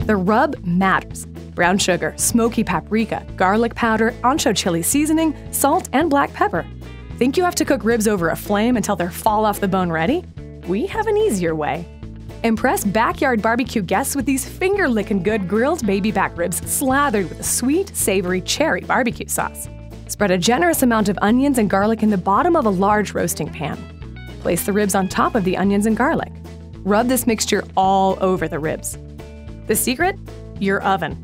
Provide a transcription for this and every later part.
The rub matters. Brown sugar, smoky paprika, garlic powder, ancho chili seasoning, salt, and black pepper. Think you have to cook ribs over a flame until they're fall off the bone ready? We have an easier way. Impress backyard barbecue guests with these finger-lickin' good grilled baby back ribs slathered with a sweet, savory cherry barbecue sauce. Spread a generous amount of onions and garlic in the bottom of a large roasting pan. Place the ribs on top of the onions and garlic. Rub this mixture all over the ribs. The secret? Your oven.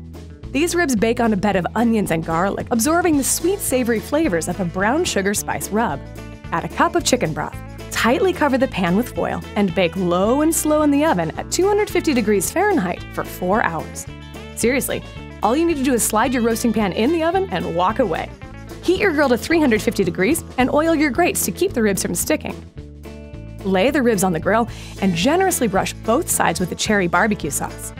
These ribs bake on a bed of onions and garlic, absorbing the sweet, savory flavors of a brown sugar spice rub. Add a cup of chicken broth. Tightly cover the pan with foil and bake low and slow in the oven at 250 degrees Fahrenheit for 4 hours. Seriously, all you need to do is slide your roasting pan in the oven and walk away. Heat your grill to 350 degrees and oil your grates to keep the ribs from sticking. Lay the ribs on the grill and generously brush both sides with the cherry barbecue sauce.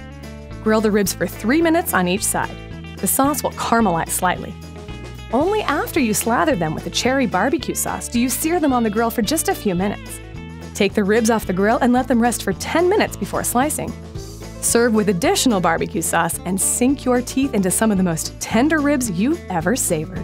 Grill the ribs for 3 minutes on each side. The sauce will caramelize slightly. Only after you slather them with the cherry barbecue sauce do you sear them on the grill for just a few minutes. Take the ribs off the grill and let them rest for 10 minutes before slicing. Serve with additional barbecue sauce and sink your teeth into some of the most tender ribs you've ever savored.